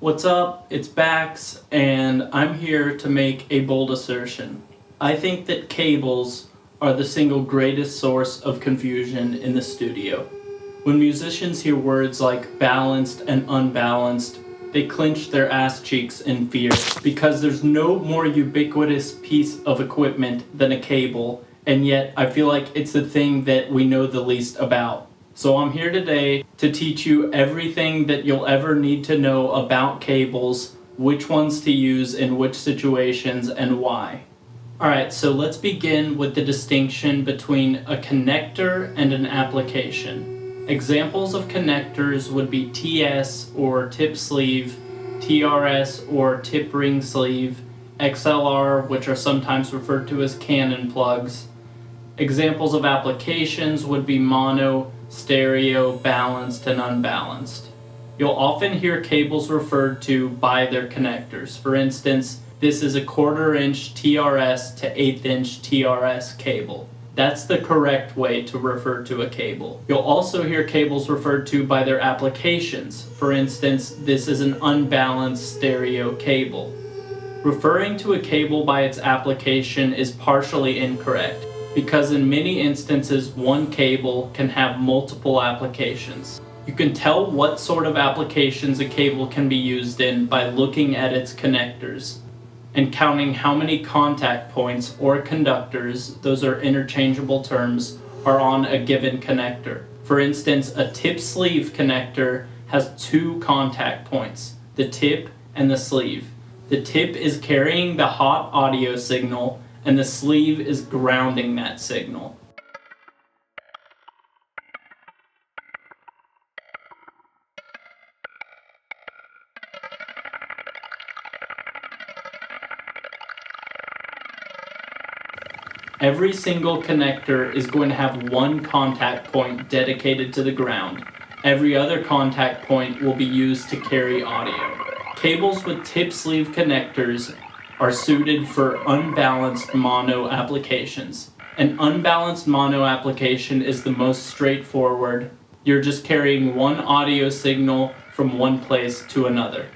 What's up? It's Bax, and I'm here to make a bold assertion. I think that cables are the single greatest source of confusion in the studio. When musicians hear words like balanced and unbalanced, they clench their ass cheeks in fear because there's no more ubiquitous piece of equipment than a cable, and yet I feel like it's the thing that we know the least about. So I'm here today to teach you everything that you'll ever need to know about cables, which ones to use in which situations, and why. Alright, so let's begin with the distinction between a connector and an application. Examples of connectors would be TS or tip sleeve, TRS or tip ring sleeve, XLR, which are sometimes referred to as Canon plugs. Examples of applications would be mono, stereo, balanced, and unbalanced. You'll often hear cables referred to by their connectors. For instance, this is a 1/4 inch TRS to 1/8 inch TRS cable. That's the correct way to refer to a cable. You'll also hear cables referred to by their applications. For instance, this is an unbalanced stereo cable. Referring to a cable by its application is partially incorrect, because in many instances one cable can have multiple applications. You can tell what sort of applications a cable can be used in by looking at its connectors and counting how many contact points or conductors, those are interchangeable terms, are on a given connector. For instance, a tip sleeve connector has 2 contact points, the tip and the sleeve. The tip is carrying the hot audio signal and the sleeve is grounding that signal. Every single connector is going to have one contact point dedicated to the ground. Every other contact point will be used to carry audio. Cables with tip sleeve connectors are suited for unbalanced mono applications. An unbalanced mono application is the most straightforward. You're just carrying one audio signal from one place to another.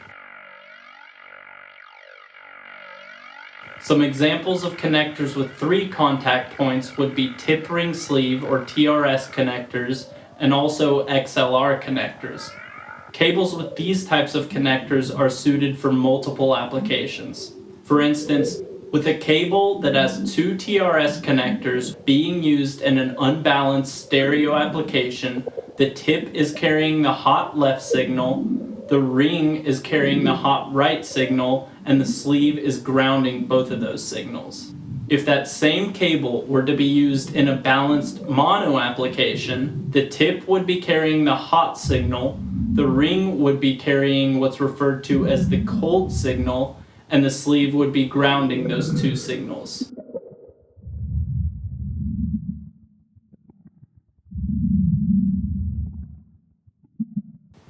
Some examples of connectors with 3 contact points would be tip ring sleeve or TRS connectors and also XLR connectors. Cables with these types of connectors are suited for multiple applications. For instance, with a cable that has 2 TRS connectors being used in an unbalanced stereo application, the tip is carrying the hot left signal, the ring is carrying the hot right signal, and the sleeve is grounding both of those signals. If that same cable were to be used in a balanced mono application, the tip would be carrying the hot signal, the ring would be carrying what's referred to as the cold signal, and the sleeve would be grounding those 2 signals.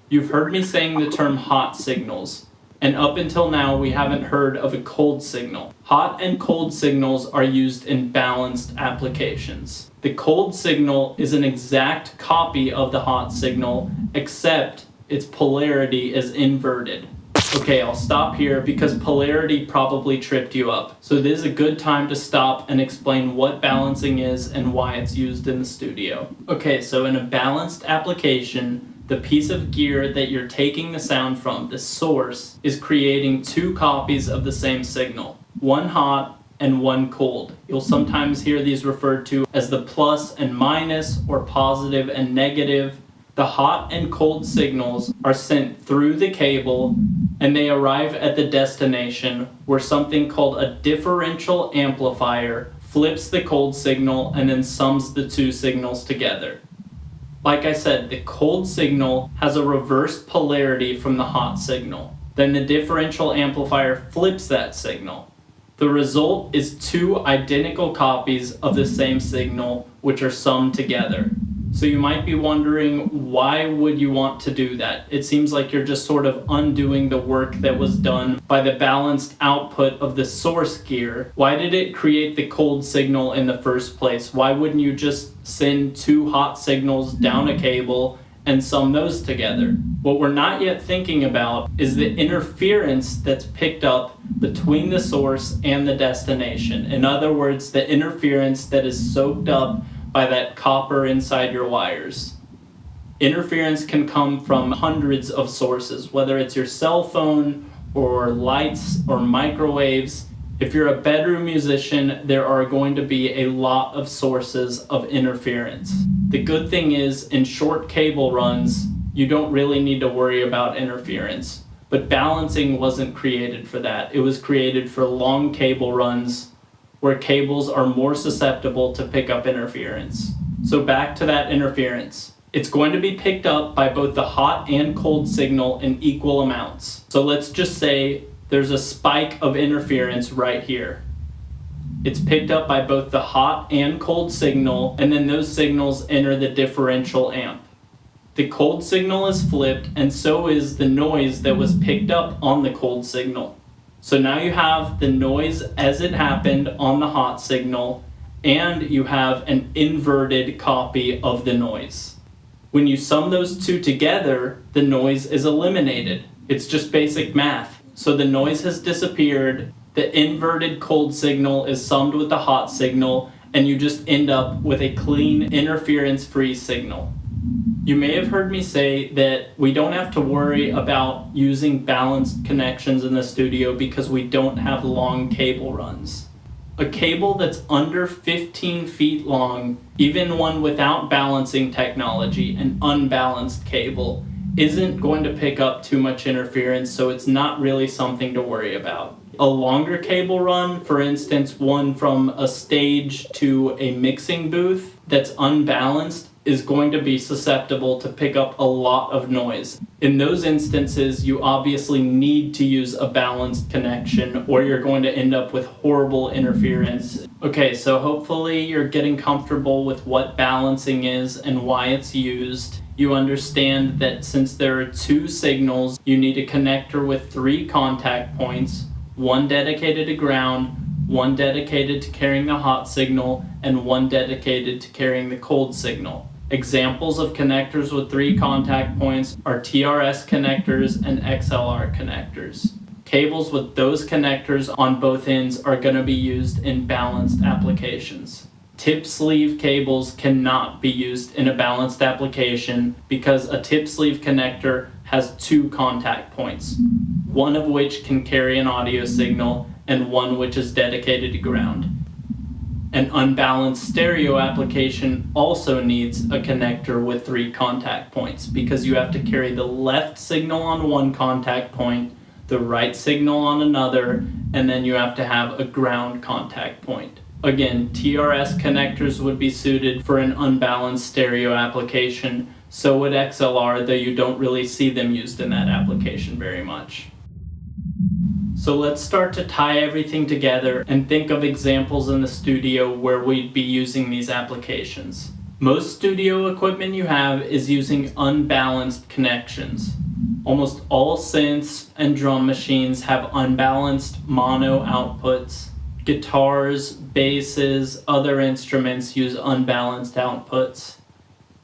You've heard me saying the term hot signals, and up until now we haven't heard of a cold signal. Hot and cold signals are used in balanced applications. The cold signal is an exact copy of the hot signal, except its polarity is inverted. Okay, I'll stop here because polarity probably tripped you up. So this is a good time to stop and explain what balancing is and why it's used in the studio. Okay, so in a balanced application, the piece of gear that you're taking the sound from, the source, is creating 2 copies of the same signal, one hot and one cold. You'll sometimes hear these referred to as the plus and minus or positive and negative. The hot and cold signals are sent through the cable and they arrive at the destination where something called a differential amplifier flips the cold signal and then sums the 2 signals together. Like I said, the cold signal has a reverse polarity from the hot signal. Then the differential amplifier flips that signal. The result is 2 identical copies of the same signal, which are summed together. So you might be wondering, why would you want to do that? It seems like you're just sort of undoing the work that was done by the balanced output of the source gear. Why did it create the cold signal in the first place? Why wouldn't you just send 2 hot signals down a cable and sum those together. What we're not yet thinking about is the interference that's picked up between the source and the destination. In other words, the interference that is soaked up by that copper inside your wires. Interference can come from hundreds of sources, whether it's your cell phone or lights or microwaves. If you're a bedroom musician, there are going to be a lot of sources of interference. The good thing is, in short cable runs, you don't really need to worry about interference. But balancing wasn't created for that. It was created for long cable runs where cables are more susceptible to pick up interference. So back to that interference. It's going to be picked up by both the hot and cold signal in equal amounts. So let's just say there's a spike of interference right here. It's picked up by both the hot and cold signal, and then those signals enter the differential amp. The cold signal is flipped, and so is the noise that was picked up on the cold signal. So now you have the noise as it happened on the hot signal, and you have an inverted copy of the noise. When you sum those two together, the noise is eliminated. It's just basic math. So the noise has disappeared, the inverted cold signal is summed with the hot signal, and you just end up with a clean, interference-free signal. You may have heard me say that we don't have to worry about using balanced connections in the studio because we don't have long cable runs. A cable that's under 15 feet long, even one without balancing technology, an unbalanced cable, isn't going to pick up too much interference, so it's not really something to worry about. A longer cable run, for instance, one from a stage to a mixing booth that's unbalanced, is going to be susceptible to pick up a lot of noise. In those instances, you obviously need to use a balanced connection or you're going to end up with horrible interference. Okay, so hopefully you're getting comfortable with what balancing is and why it's used. You understand that since there are two signals, you need a connector with 3 contact points, one dedicated to ground, one dedicated to carrying the hot signal, and one dedicated to carrying the cold signal. Examples of connectors with 3 contact points are TRS connectors and XLR connectors. Cables with those connectors on both ends are going to be used in balanced applications. Tip sleeve cables cannot be used in a balanced application because a tip sleeve connector has 2 contact points, one of which can carry an audio signal and one which is dedicated to ground. An unbalanced stereo application also needs a connector with 3 contact points because you have to carry the left signal on one contact point, the right signal on another, and then you have to have a ground contact point. Again, TRS connectors would be suited for an unbalanced stereo application, so would XLR, though you don't really see them used in that application very much. So let's start to tie everything together and think of examples in the studio where we'd be using these applications. Most studio equipment you have is using unbalanced connections. Almost all synths and drum machines have unbalanced mono outputs. Guitars, basses, other instruments use unbalanced outputs.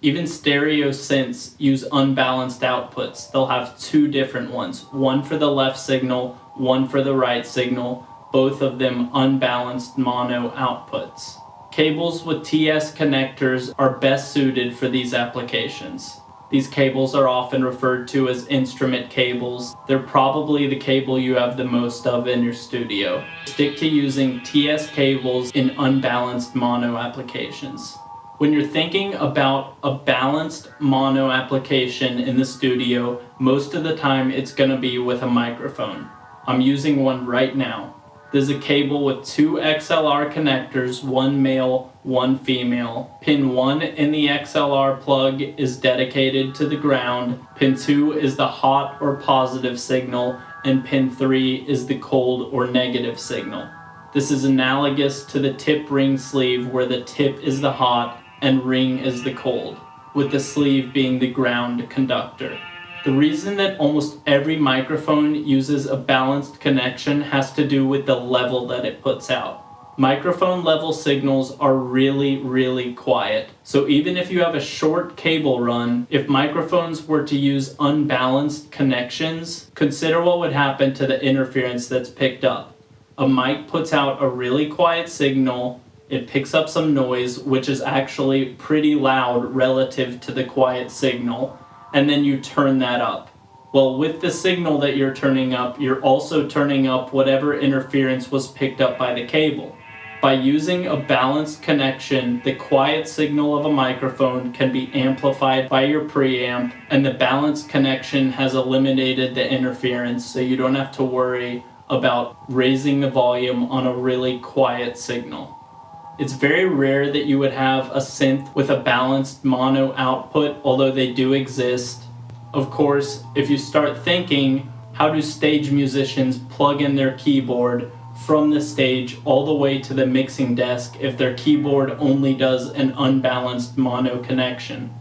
Even stereo synths use unbalanced outputs. They'll have 2 different ones, one for the left signal, one for the right signal, both of them unbalanced mono outputs. Cables with TS connectors are best suited for these applications. These cables are often referred to as instrument cables. They're probably the cable you have the most of in your studio. Stick to using TS cables in unbalanced mono applications. When you're thinking about a balanced mono application in the studio, most of the time it's going to be with a microphone. I'm using one right now. There's a cable with 2 XLR connectors, one male, one female. Pin 1 in the XLR plug is dedicated to the ground, pin 2 is the hot or positive signal, and pin 3 is the cold or negative signal. This is analogous to the tip ring sleeve where the tip is the hot and ring is the cold, with the sleeve being the ground conductor. The reason that almost every microphone uses a balanced connection has to do with the level that it puts out. Microphone level signals are really quiet. So even if you have a short cable run, if microphones were to use unbalanced connections, consider what would happen to the interference that's picked up. A mic puts out a really quiet signal, it picks up some noise, which is actually pretty loud relative to the quiet signal, and then you turn that up. Well, with the signal that you're turning up, you're also turning up whatever interference was picked up by the cable. By using a balanced connection, the quiet signal of a microphone can be amplified by your preamp, and the balanced connection has eliminated the interference, so you don't have to worry about raising the volume on a really quiet signal. It's very rare that you would have a synth with a balanced mono output, although they do exist. Of course, if you start thinking, how do stage musicians plug in their keyboard from the stage all the way to the mixing desk if their keyboard only does an unbalanced mono connection?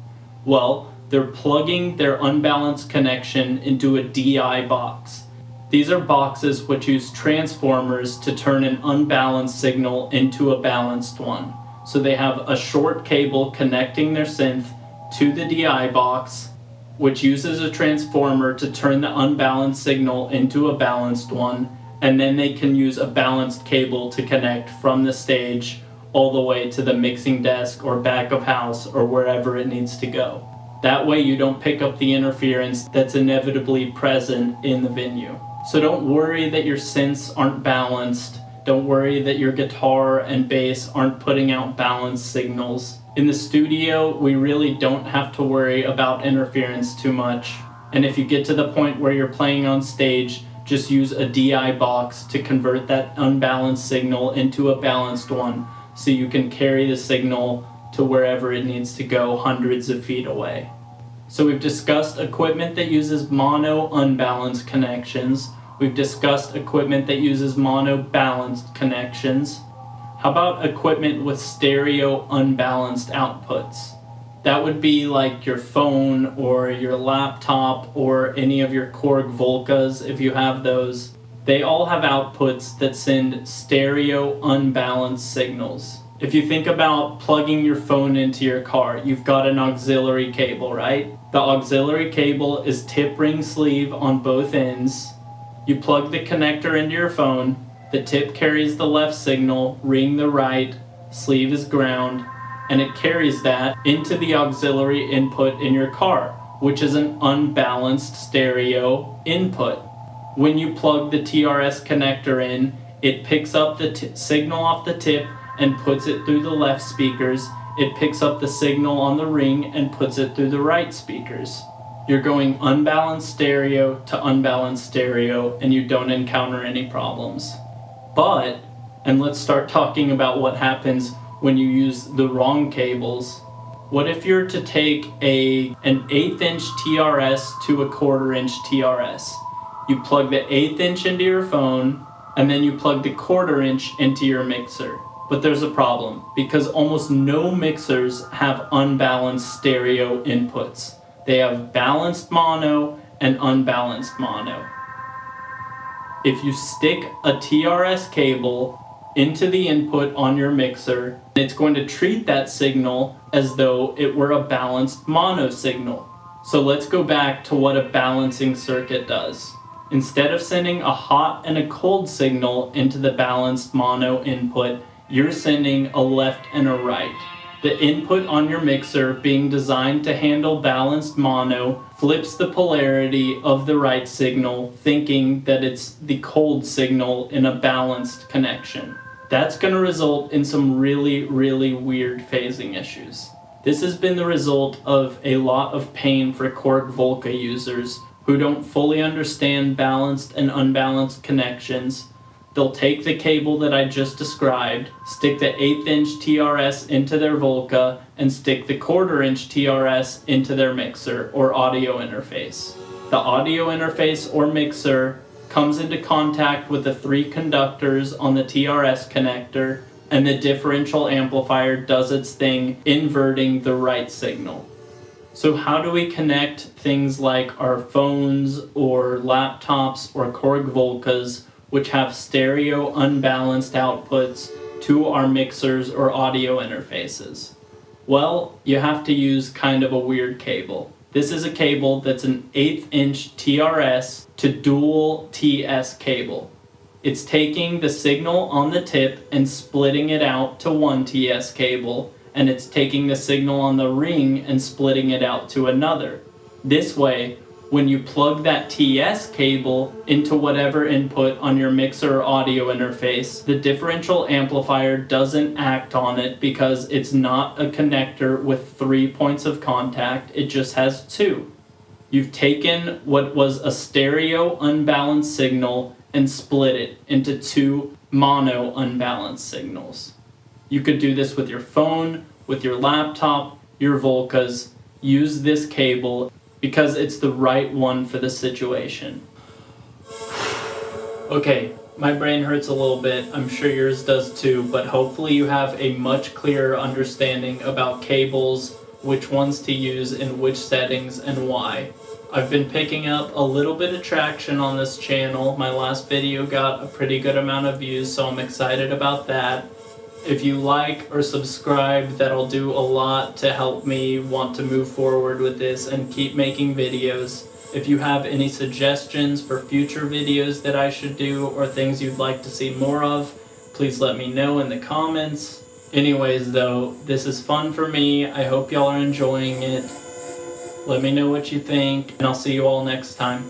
Well, they're plugging their unbalanced connection into a DI box. These are boxes which use transformers to turn an unbalanced signal into a balanced one. So they have a short cable connecting their synth to the DI box, which uses a transformer to turn the unbalanced signal into a balanced one, and then they can use a balanced cable to connect from the stage all the way to the mixing desk or back of house or wherever it needs to go. That way you don't pick up the interference that's inevitably present in the venue. So don't worry that your synths aren't balanced. Don't worry that your guitar and bass aren't putting out balanced signals. In the studio, we really don't have to worry about interference too much. And if you get to the point where you're playing on stage, just use a DI box to convert that unbalanced signal into a balanced one, so you can carry the signal to wherever it needs to go, hundreds of feet away. So we've discussed equipment that uses mono unbalanced connections. We've discussed equipment that uses mono balanced connections. How about equipment with stereo unbalanced outputs? That would be like your phone or your laptop or any of your Korg Volcas if you have those. They all have outputs that send stereo unbalanced signals. If you think about plugging your phone into your car, you've got an auxiliary cable, right? The auxiliary cable is tip ring sleeve on both ends. You plug the connector into your phone, the tip carries the left signal, ring the right, sleeve is ground, and it carries that into the auxiliary input in your car, which is an unbalanced stereo input. When you plug the TRS connector in, it picks up the signal off the tip and puts it through the left speakers. It picks up the signal on the ring and puts it through the right speakers. You're going unbalanced stereo to unbalanced stereo, and you don't encounter any problems. But, and let's start talking about what happens when you use the wrong cables. What if you're to take an 1/8 inch TRS to a 1/4 inch TRS? You plug the 1/8 inch into your phone, and then you plug the 1/4 inch into your mixer. But there's a problem, because almost no mixers have unbalanced stereo inputs. They have balanced mono and unbalanced mono. If you stick a TRS cable into the input on your mixer, it's going to treat that signal as though it were a balanced mono signal. So let's go back to what a balancing circuit does. Instead of sending a hot and a cold signal into the balanced mono input, you're sending a left and a right. The input on your mixer, being designed to handle balanced mono, flips the polarity of the right signal, thinking that it's the cold signal in a balanced connection. That's going to result in some really weird phasing issues. This has been the result of a lot of pain for Korg Volca users who don't fully understand balanced and unbalanced connections. They'll take the cable that I just described, stick the 1/8 inch TRS into their Volca, and stick the 1/4 inch TRS into their mixer or audio interface. The audio interface or mixer comes into contact with the 3 conductors on the TRS connector, and the differential amplifier does its thing, inverting the right signal. So how do we connect things like our phones or laptops or Korg Volcas, which have stereo unbalanced outputs, to our mixers or audio interfaces? Well, you have to use kind of a weird cable. This is a cable that's an 1/8 inch TRS to dual TS cable. It's taking the signal on the tip and splitting it out to one TS cable, and it's taking the signal on the ring and splitting it out to another. This way, when you plug that TS cable into whatever input on your mixer or audio interface, the differential amplifier doesn't act on it because it's not a connector with 3 points of contact, it just has 2. You've taken what was a stereo unbalanced signal and split it into 2 mono unbalanced signals. You could do this with your phone, with your laptop, your Volcas. Use this cable because it's the right one for the situation. Okay, my brain hurts a little bit, I'm sure yours does too, but hopefully you have a much clearer understanding about cables, which ones to use in which settings and why. I've been picking up a little bit of traction on this channel. My last video got a pretty good amount of views, so I'm excited about that. If you like or subscribe, that'll do a lot to help me want to move forward with this and keep making videos. If you have any suggestions for future videos that I should do or things you'd like to see more of, please let me know in the comments. Anyways though, this is fun for me. I hope y'all are enjoying it. Let me know what you think, and I'll see you all next time.